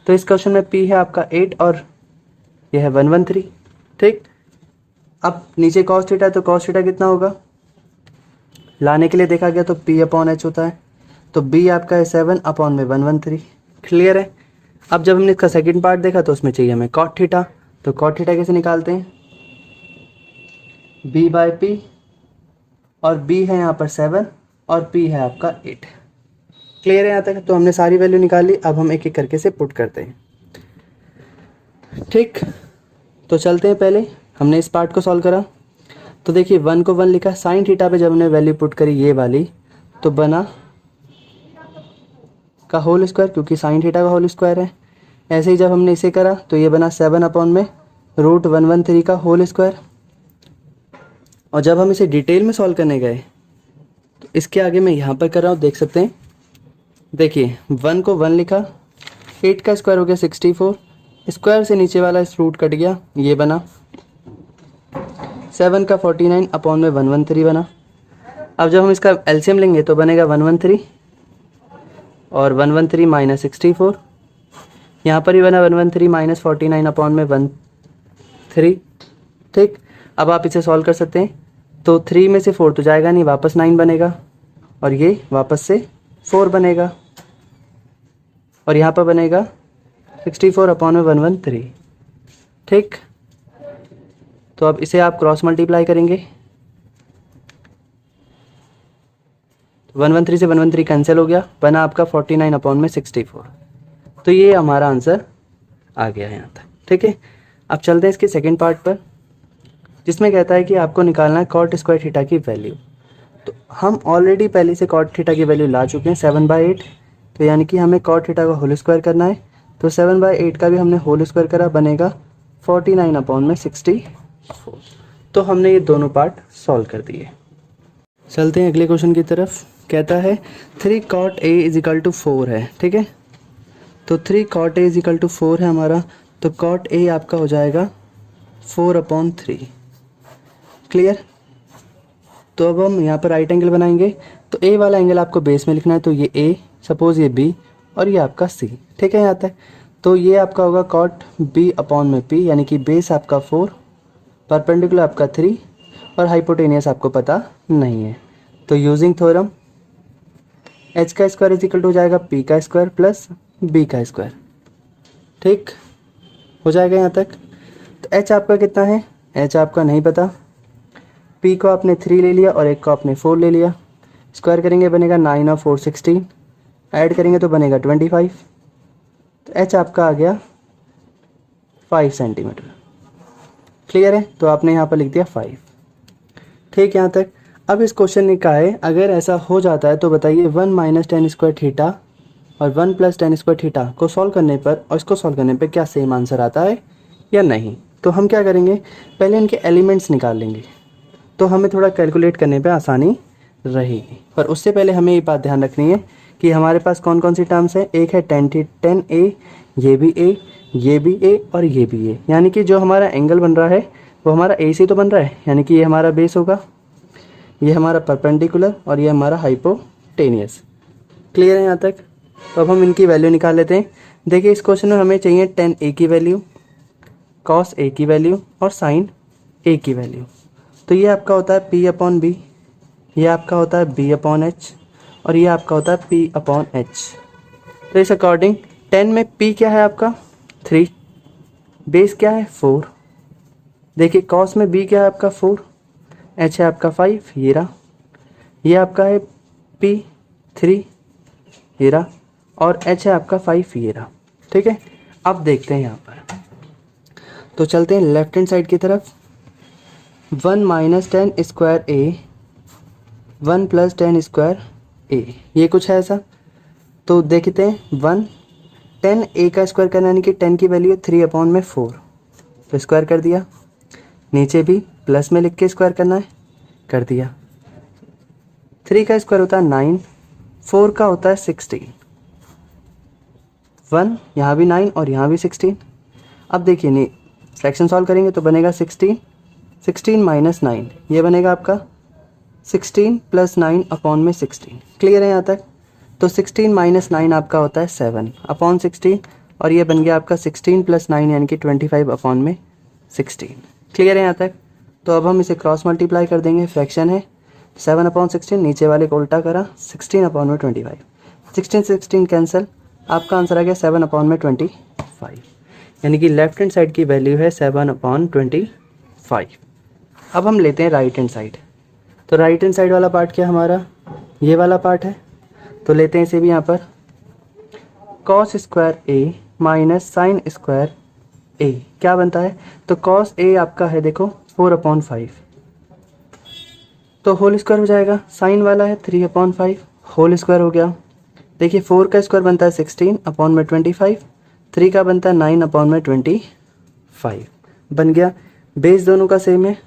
तो इस क्वेश्चन में p है आपका 8 और यह है 113। ठीक, अब नीचे कॉस थीटा है, तो कॉस थीटा कितना होगा, लाने के लिए देखा गया तो p/h होता है। तो b आपका है 7 अपॉन में 113। क्लियर है। अब जब हमने इसका सेकंड पार्ट देखा तो उसमें चाहिए हमें कॉट थीटा। तो कॉट थीटा कैसे निकालते हैं, b/p, और b है यहाँ पर 7 और p है आपका 8। क्लियर है यहाँ तक। तो हमने सारी वैल्यू निकाल ली, अब हम एक एक करके से पुट करते हैं। ठीक, तो चलते हैं, पहले हमने इस पार्ट को सॉल्व करा। तो देखिए 1 को 1 लिखा, साइन थीटा पे जब हमने वैल्यू पुट करी ये वाली, तो बना का होल स्क्वायर, क्योंकि साइन थीटा का होल स्क्वायर है। ऐसे ही जब हमने इसे करा तो ये बना 7 अपॉन में रूट 113 का होल स्क्वायर। और जब हम इसे डिटेल में सॉल्व करने गए तो इसके आगे मैं यहाँ पर कर रहा हूँ, देख सकते हैं। देखिए 1 को 1 लिखा, 8 का स्क्वायर हो गया 64, स्क्वायर से नीचे वाला इस रूट कट गया, ये बना 7 का 49 अपॉन में 113 बना। अब जब हम इसका एलसीएम लेंगे तो बनेगा 113 और 113 माइनस 64, यहाँ पर ही बना 113 माइनस 49 अपॉन में 13। ठीक, अब आप इसे सॉल्व कर सकते हैं। तो 3 में से 4 तो जाएगा नहीं, वापस 9 बनेगा और ये वापस से 4 बनेगा, और यहाँ पर बनेगा 64 अपॉन में 113। ठीक, तो अब इसे आप क्रॉस मल्टीप्लाई करेंगे, 113 से 113 कैंसिल हो गया, बना आपका 49 अपॉन में 64। तो ये हमारा आंसर आ गया है यहाँ तक। ठीक है, अब चलते हैं इसके सेकंड पार्ट पर, जिसमें कहता है कि आपको निकालना है कॉट स्क्वायर थीटा की वैल्यू। तो हम ऑलरेडी पहले से कॉट थीटा की वैल्यू ला चुके हैं 7/8, तो यानी कि हमें कॉट थीटा का होल स्क्वायर करना है। तो 7/8 का भी हमने होल स्क्वायर करा, बनेगा 49 अपॉन में 64। तो हमने ये दोनों पार्ट सॉल्व कर दिए। चलते हैं अगले क्वेश्चन की तरफ। कहता है 3 cot a is equal to 4 है। ठीक है, तो 3 cot a is equal to 4 है हमारा, तो cot a आपका हो जाएगा 4/3। क्लियर। तो अब हम यहाँ पर राइट एंगल बनाएंगे, तो a वाला एंगल आपको बेस में लिखना है। तो ये a, सपोज ये b और ये आपका c। ठीक है यहाँ तक। तो ये आपका होगा cot b अपॉन में p, यानी कि बेस आपका 4, परपेंडिकुलर आपका 3 और हाइपोटेनियस आपको पता नहीं है। तो यूजिंग थ्योरम h का स्क्वायर इज इक्वल टू हो जाएगा p का स्क्वायर प्लस b का स्क्वायर। ठीक हो जाएगा यहाँ तक। तो h आपका कितना है, h आपका नहीं पता। p को आपने 3 ले लिया और एक को आपने 4 ले लिया, स्क्वायर करेंगे बनेगा 9 और 4 16, ऐड करेंगे तो बनेगा 25। तो h आपका आ गया 5 सेंटीमीटर। क्लियर है? तो आपने यहाँ पर लिख दिया 5। ठीक, यहाँ तक। अब इस क्वेश्चन ने कहा है अगर ऐसा हो जाता है तो बताइए 1 माइनस टेन स्क्वायर थीटा और 1 प्लस टेन स्क्वायर थीटा को सॉल्व करने पर और इसको सॉल्व करने पर क्या सेम आंसर आता है या नहीं। तो हम क्या करेंगे, पहले इनके एलिमेंट्स निकाल लेंगे, तो हमें थोड़ा कैलकुलेट करने पे आसानी रहेगी। पर उससे पहले हमें ये बात ध्यान रखनी है कि हमारे पास कौन कौन सी टर्म्स है। एक है टेन ए, ये भी ए, ये भी ए और ये भी ए, यानी कि जो हमारा एंगल बन रहा है वो हमारा ए से तो बन रहा है, यानी कि ये हमारा बेस होगा, ये हमारा परपेंडिकुलर और ये हमारा हाइपोटेनियस। क्लियर है यहाँ तक? तो अब हम इनकी वैल्यू निकाल लेते हैं। देखिए इस क्वेश्चन में हमें चाहिए टेन ए की वैल्यू, कॉस ए की वैल्यू और साइन ए की वैल्यू। तो ये आपका होता है P अपॉन बी, ये आपका होता है B अपॉन एच और ये आपका होता है P अपॉन एच। तो इस अकॉर्डिंग 10 में P क्या है आपका 3, बेस क्या है 4, देखिए कॉस में B क्या है आपका 4, एच है आपका 5, ये रहा, ये आपका है P 3, ये रहा, और एच है आपका 5, ये रहा। ठीक है, अब देखते हैं यहाँ पर, तो चलते हैं लेफ्ट हैंड साइड की तरफ। 1 माइनस टेन स्क्वायर ए, 1 प्लस टेन स्क्वायर ए, ये कुछ है ऐसा। तो देखते हैं 1 10 ए का स्क्वायर करना, यानी कि 10 की वैल्यू 3 अपॉन में 4, तो स्क्वायर कर दिया। नीचे भी प्लस में लिख के स्क्वायर करना है, कर दिया। 3 का स्क्वायर होता है 9, 4 का होता है 16, 1 यहाँ भी 9 और यहाँ भी 16। अब देखिए नहीं फ्रैक्शन सॉल्व करेंगे तो बनेगा 16 माइनस 9, ये बनेगा आपका 16 प्लस 9 अपॉन में 16। क्लियर है यहाँ तक? तो 16 माइनस 9 आपका होता है 7 अपॉन 16 और ये बन गया आपका 16 प्लस 9 यानी कि 25 अपॉन में 16। क्लियर है यहाँ तक? तो अब हम इसे क्रॉस मल्टीप्लाई कर देंगे, फ्रैक्शन है 7 अपॉन 16, नीचे वाले को उल्टा करा 16 अपॉन में 25, 16 कैंसिल, आपका आंसर आ गया 7 अपॉन में 25, यानी कि लेफ्ट हैंड साइड की वैल्यू है 7 अपॉन 25। अब हम लेते हैं राइट हैंड साइड। तो राइट हैंड साइड वाला पार्ट क्या हमारा, ये वाला पार्ट है, तो लेते हैं इसे भी यहाँ पर। कॉस स्क्वायर ए माइनस साइन स्क्वायर ए क्या बनता है, तो कॉस ए आपका है देखो 4 अपॉन 5, तो होल स्क्वायर हो जाएगा। साइन वाला है 3 अपॉन 5, होल स्क्वायर हो गया। देखिए 4 का स्क्वायर बनता है 16 अपॉन में 25, 3 का बनता है 9 अपॉन में 25, बन गया। बेस दोनों का सेम है,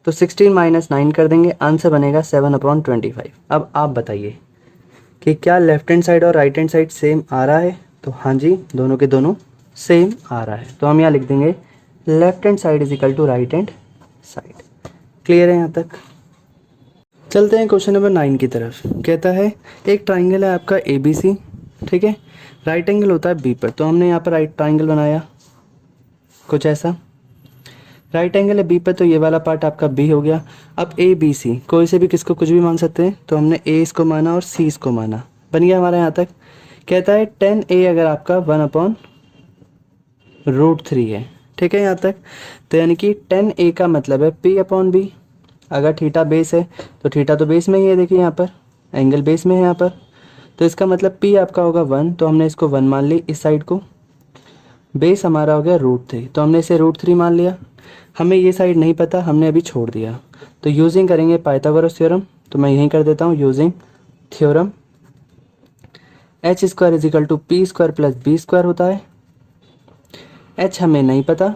तो 16 माइनस 9 कर देंगे, आंसर बनेगा 7 अपॉन 25। अब आप बताइए कि क्या लेफ्ट हैंड साइड और राइट हैंड साइड सेम आ रहा है, तो हाँ जी दोनों के दोनों सेम आ रहा है। तो हम यहाँ लिख देंगे left hand side is equal to right hand side. Clear है यहाँ तक? चलते हैं क्वेश्चन नंबर 9 की तरफ। कहता है एक ट्राइंगल है आपका ABC, ठीक है, राइट एंगल होता है B पर, तो हमने यहाँ पर राइट ट्राइंगल बनाया कुछ ऐसा, राइट एंगल है B पर, तो ये वाला पार्ट आपका B हो गया। अब ABC कोई से भी किसको कुछ भी मान सकते हैं, तो हमने A इसको माना और C इसको माना, बन गया हमारा यहाँ तक। कहता है 10A अगर आपका 1 अपॉन √3 है, ठीक है यहाँ तक, तो यानी कि 10A का मतलब है P अपॉन B। अगर थीटा बेस है तो थीटा तो बेस में ही है, देखिए यहाँ पर एंगल बेस में है यहाँ पर, तो इसका मतलब P आपका होगा 1, तो हमने इसको 1 मान ली इस साइड को। बेस हमारा हो गया √3, तो हमने इसे √3 मान लिया। हमें ये साइड नहीं पता, हमने अभी छोड़ दिया, तो यूजिंग करेंगे पाइथागोरस थ्योरम, तो मैं यहीं कर देता हूँ using theorem. h square is equal to P square plus B square होता है। h हमें नहीं पता,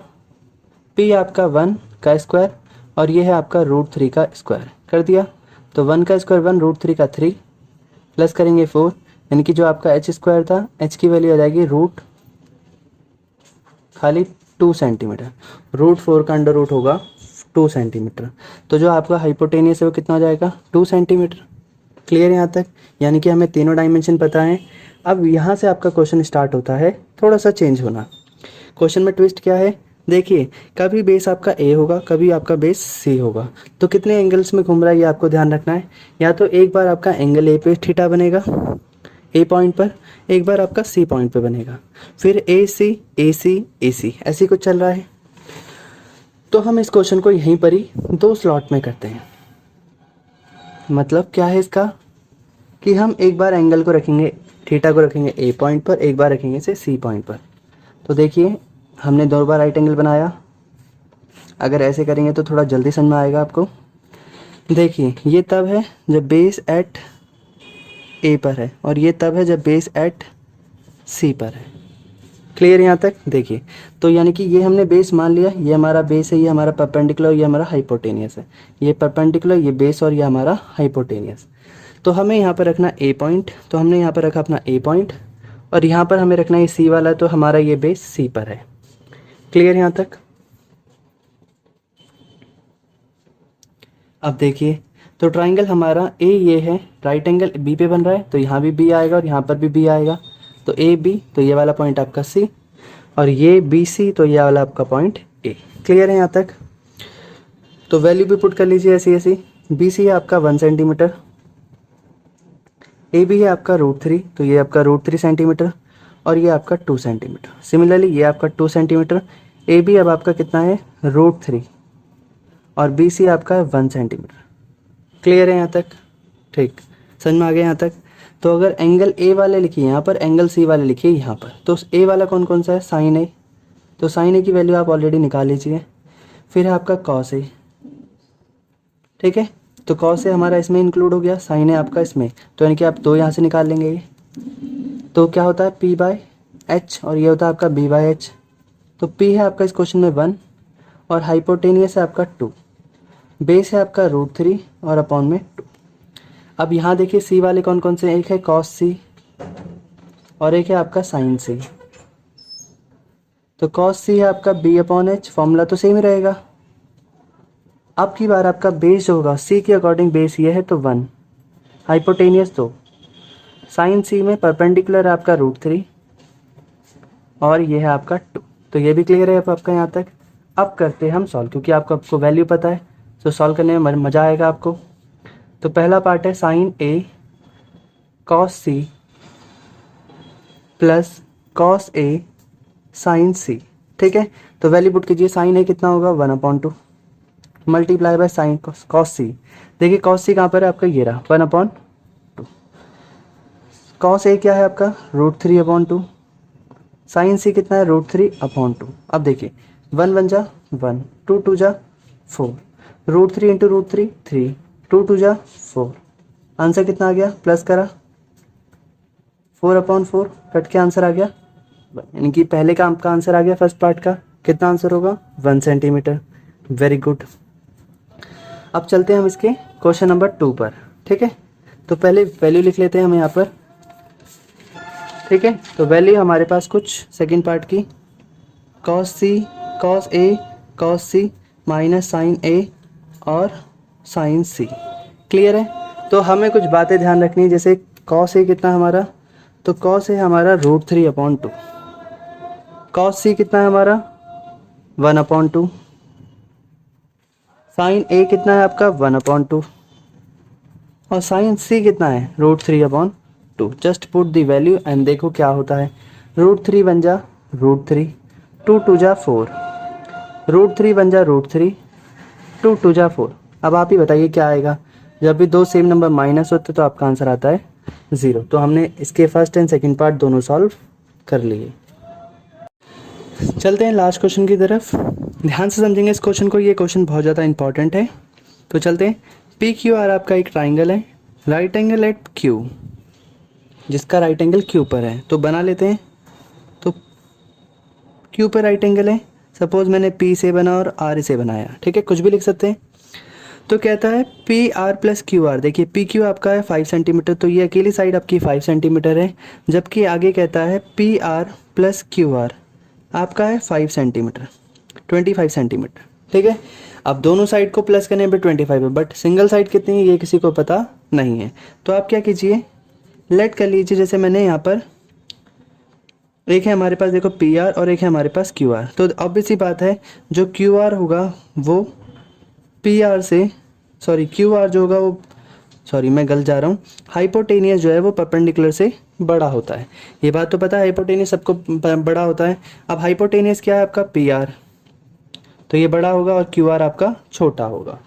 p आपका 1 का स्क्वायर और ये है आपका √3 का स्क्वायर, कर दिया। तो 1 का स्क्वायर 1, √3 का 3, प्लस करेंगे 4, यानी कि जो आपका h स्क्वायर था h की वैल्यू आ जाएगी खाली 2 सेंटीमीटर, √4 का अंडर रूट होगा 2 सेंटीमीटर, तो जो आपका हाइपोटेनियस है वो कितना हो जाएगा 2 सेंटीमीटर। क्लियर है यहाँ तक? यानी कि हमें तीनों डायमेंशन पता है। अब यहाँ से आपका क्वेश्चन स्टार्ट होता है थोड़ा सा चेंज होना। क्वेश्चन में ट्विस्ट क्या है, देखिए कभी बेस आपका A होगा, कभी आपका बेस C होगा, तो कितने एंगल्स में घूम रहा है ये आपको ध्यान रखना है। या तो एक बार आपका एंगल A पे थीटा बनेगा A पॉइंट पर, एक बार आपका C पॉइंट पे बनेगा, फिर AC AC AC ऐसे कुछ चल रहा है। तो हम इस क्वेश्चन को यहीं पर ही 2 स्लॉट में करते हैं। मतलब क्या है इसका कि हम एक बार एंगल को रखेंगे, थीटा को रखेंगे A पॉइंट पर, एक बार रखेंगे इसे C पॉइंट पर। तो देखिए हमने 2 बार राइट एंगल बनाया। अगर ऐसे करेंगे तो थोड़ा जल्दी समझ में आएगा आपको। देखिए ये तब है जब बेस एट ए पर है और ये तब है जब बेस एट सी पर है। क्लियर यहाँ तक? देखिए तो यानी कि ये हमने बेस मान लिया, ये हमारा बेस है, ये हमारा परपेंडिकुलर, ये हमारा हाइपोटेनियस है। ये परपेंडिकुलर, ये बेस और ये हमारा हाइपोटेनियस। तो हमें यहाँ पर रखना ए पॉइंट, तो हमने यहाँ पर रखा अपना ए पॉइंट और यहाँ पर हमें रखना है सी वाला, तो हमारा ये बेस सी पर है। क्लियर यहाँ तक? अब देखिए तो ट्राइंगल हमारा ए ये है, राइट एंगल बी पे बन रहा है, तो यहाँ भी बी आएगा और यहाँ पर भी बी आएगा। तो ए बी, तो ये वाला पॉइंट आपका सी, और ये बी सी, तो ये वाला आपका पॉइंट ए। क्लियर है यहाँ तक? तो वैल्यू भी पुट कर लीजिए ऐसी ऐसी। बी सी है आपका 1 सेंटीमीटर, ए बी है आपका √3, तो ये आपका √3 सेंटीमीटर, और ये आपका 2 सेंटीमीटर। सिमिलरली ये आपका 2 सेंटीमीटर, ए बी अब आपका कितना है √3, और बी सी आपका 1 सेंटीमीटर। क्लियर है यहाँ तक? ठीक, समझ में आ गया यहाँ तक? तो अगर एंगल ए वाले लिखिए यहाँ पर, एंगल सी वाले लिखिए यहाँ पर, तो ए वाला कौन कौन सा है? साइन ए, तो साइन ए की वैल्यू आप ऑलरेडी निकाल लीजिए। फिर है आपका कॉस ए, ठीक है, तो कॉस ए हमारा इसमें इंक्लूड हो गया, साइन है आपका इसमें, तो यानी कि आप 2 यहाँ से निकाल लेंगे ये, तो क्या होता है P/H, और ये होता है आपका B/H। तो P है आपका इस क्वेश्चन में 1 और हाइपोटेनियस है आपका 2, बेस है आपका √3 और अपॉन में 2। अब यहाँ देखिए सी वाले कौन कौन से, एक है कॉस सी और एक है आपका साइन सी। तो कॉस सी है आपका B/H, फॉर्मूला तो सेम ही रहेगा। अब की बार आपका बेस जो होगा सी के अकॉर्डिंग, बेस ये है तो 1, हाइपोटेनियस 2, साइन सी में परपेंडिकुलर है आपका √3 और ये है आपका 2। तो ये भी क्लियर है अब आपका यहाँ तक। अब करते हैं हम सॉल्व, क्योंकि आपको वैल्यू पता है तो सॉल्व करने में मज़ा आएगा आपको। तो पहला पार्ट है sign A cos C plus cos A sign सी, ठीक है। तो वैल्यू पुट कीजिए, साइन ए कितना होगा 1/2 मल्टीप्लाई बाय साइन कॉस सी। देखिए कॉस सी कहाँ पर है आपका, ये रहा 1/2। कॉस ए क्या है आपका √3/2, साइन सी कितना है √3/2। अब देखिए 1 1 जा 1, 2 2 जा 4, √3 इंटू √3 3, 2 2 जा 4। आंसर कितना आ गया, प्लस करा 4/4, कट के आंसर आ गया, यानी कि पहले का आपका आंसर आ गया फर्स्ट पार्ट का। कितना आंसर होगा 1 सेंटीमीटर। Very good. अब चलते हैं हम इसके क्वेश्चन नंबर 2 पर, ठीक है। तो पहले वैल्यू लिख लेते हैं हम यहाँ पर, ठीक है। तो वैल्यू हमारे पास कुछ सेकंड पार्ट की, कॉस सी कॉस सी माइनस साइन ए और साइन सी। क्लियर है? तो हमें कुछ बातें ध्यान रखनी है, जैसे कॉस ए कितना हमारा, तो कॉस ए हमारा √3/2, कॉस सी कितना है हमारा 1/2, साइन ए कितना है आपका 1/2 और साइन सी कितना है √3/2। Just put the value and देखो क्या होता है। √3 बन जा √3, 2 2 जा 4, √3 बन जा √3, 2 2 जा 4। अब आप ही बताइए क्या आएगा, जब भी 2 सेम नंबर माइनस होते तो आपका आंसर आता है 0। तो हमने इसके फर्स्ट एंड सेकंड पार्ट दोनों सॉल्व कर लिए। चलते हैं लास्ट क्वेश्चन की तरफ, ध्यान से समझेंगे इस क्वेश्चन को, ये क्वेश्चन बहुत ज़्यादा इंपॉर्टेंट है। तो चलते हैं। PQR आपका एक ट्राइंगल है, राइट एंगल एट Q, जिसका राइट एंगल Q पर है, तो बना लेते हैं। तो Q पर राइट एंगल है, सपोज मैंने P से बना और R से बनाया, ठीक है, कुछ भी लिख सकते हैं। तो कहता है PR प्लस QR, देखिए PQ आपका है 5 सेंटीमीटर, तो ये अकेली साइड आपकी 5 सेंटीमीटर है, जबकि आगे कहता है PR प्लस QR आपका है 5 सेंटीमीटर, 25 सेंटीमीटर, ठीक है। अब दोनों साइड को प्लस करने पे 25 है, बट सिंगल साइड कितनी है ये किसी को पता नहीं है। तो आप क्या कीजिए, लेट कर लीजिए, जैसे मैंने यहाँ पर एक है हमारे पास देखो PR और एक है हमारे पास QR, तो ऑब्वियस सी बात है जो QR होगा वो PR से, सॉरी QR जो होगा वो, सॉरी मैं गलत जा रहा हूँ, हाइपोटेनियस जो है वो परपेंडिकुलर से बड़ा होता है। ये बात तो पता है, हाइपोटेनियस सबको बड़ा होता है। अब हाइपोटेनियस क्या है आपका PR, तो ये बड़ा होगा और QR आपका छोटा होगा।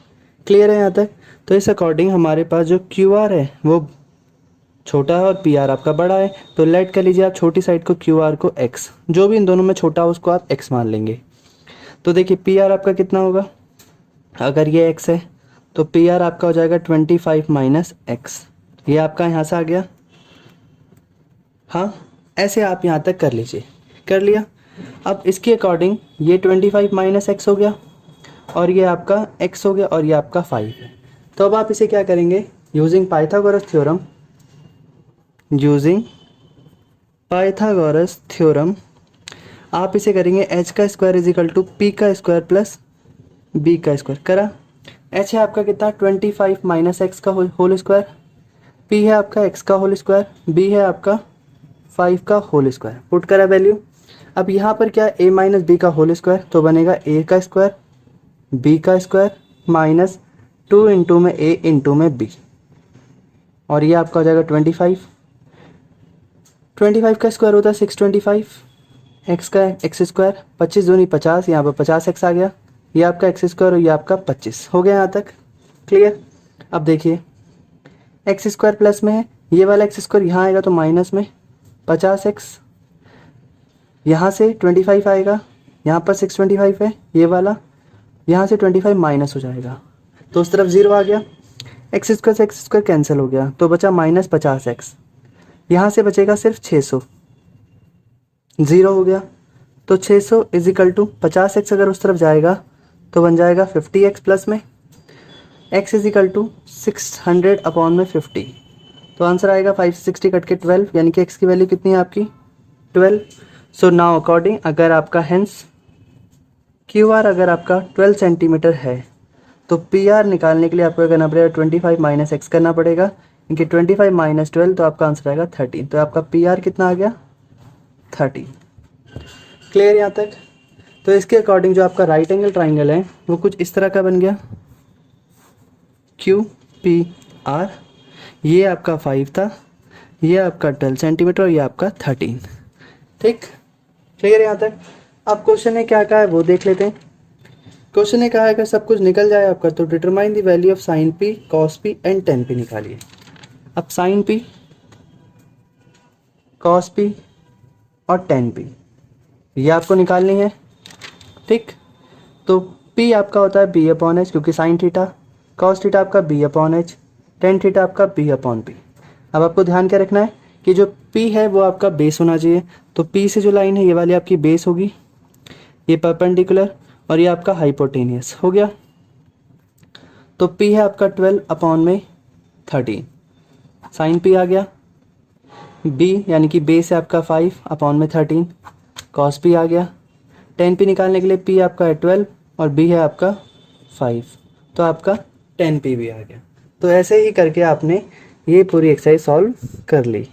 क्लियर है यहाँ तक? तो इस अकॉर्डिंग हमारे पास जो QR है वो छोटा है और पी आर आपका बड़ा है, तो लेट कर लीजिए आप छोटी साइड को क्यू आर को एक्स, जो भी इन दोनों में छोटा हो उसको आप एक्स मान लेंगे। तो देखिए पी आर आपका कितना होगा, अगर ये एक्स है तो पी आर आपका हो जाएगा 25 माइनस एक्स, ये आपका यहाँ से आ गया। हाँ, ऐसे आप यहाँ तक कर लीजिए, कर लिया। अब इसके अकॉर्डिंग ये 25 माइनस एक्स हो गया और ये आपका x हो गया और ये आपका 5 है। तो अब आप इसे क्या करेंगे, using Pythagoras theorem, using Pythagoras theorem आप इसे करेंगे h का square is equal to P का स्क्वायर प्लस b का स्क्वायर। करा, h है आपका कितना 25 माइनस एक्स का होल स्क्वायर, p है आपका x का होल स्क्वायर, b है आपका 5 का होल स्क्वायर। पुट करा वैल्यू। अब यहाँ पर क्या a माइनस बी का होल स्क्वायर, तो बनेगा a का स्क्वायर b का स्क्वायर माइनस 2 इंटू में a इंटू में b, और ये आपका हो जाएगा 25 का स्क्वायर होता है 625, x का एक्स स्क्वायर 25 दूनी 50, यहाँ पर 50x आ गया, ये आपका एक्स स्क्वायर और ये आपका 25 हो गया यहाँ तक। क्लियर। अब देखिए एक्स स्क्वायर प्लस में है, ये वाला एक्स स्क्वायर यहाँ आएगा तो माइनस में 50x, यहाँ से 25 आएगा, यहाँ पर 625 है ये वाला, यहाँ से 25 माइनस हो जाएगा तो उस तरफ 0 आ गया, एक्स स्क्वायर से एक्स स्क्वायर कैंसिल हो गया तो बचा माइनस 50x, यहाँ से बचेगा सिर्फ 600, 0 हो गया तो 600 इज इक्वल टू 50x अगर उस तरफ जाएगा तो बन जाएगा 50x प्लस में x is equal to 600 upon में 50, तो आंसर आएगा 560 कट के 12, यानी कि x की वैल्यू कितनी है आपकी 12। सो नाउ अकॉर्डिंग अगर आपका हेंस क्यू आर अगर आपका 12 सेंटीमीटर है तो पी आर निकालने के लिए आपको करना पड़ेगा 25 माइनस एक्स करना पड़ेगा, क्योंकि 25 माइनस 12 तो आपका आंसर आएगा 13, तो आपका पी आर कितना आ गया 13। क्लियर यहाँ तक। तो इसके अकॉर्डिंग जो आपका राइट एंगल ट्राइंगल है वो कुछ इस तरह का बन गया, क्यू पी आर, ये आपका 5 था, ये आपका 12 सेंटीमीटर और ये आपका 13। ठीक, क्लियर यहाँ तक। अब क्वेश्चन ने क्या कहा है वो देख लेते हैं। क्वेश्चन ने कहा है अगर सब कुछ निकल जाए आपका तो determine the value of sine P, cos P and ten P निकालिए। अब साइन पी, कॉस पी और टेन पी ये आपको निकालनी है। ठीक, तो पी आपका होता है बी अपॉन एच, क्योंकि साइन थीटा, कॉस थीटा आपका B upon H, tan theta आपका बी अपॉन पी। अब आपको ध्यान क्या रखना है कि जो पी है वो आपका बेस होना चाहिए, तो पी से जो लाइन है ये वाली आपकी बेस होगी, ये परपेंडिकुलर और ये आपका हाइपोटेनियस हो गया। तो P है आपका 12 अपॉन में 13, साइन P आ गया। B यानी कि बेस है आपका 5 अपॉन में 13, कॉस P आ गया। टेन P निकालने के लिए P आपका है 12 और B है आपका 5, तो आपका 10P भी आ गया। तो ऐसे ही करके आपने ये पूरी एक्सरसाइज सॉल्व कर ली।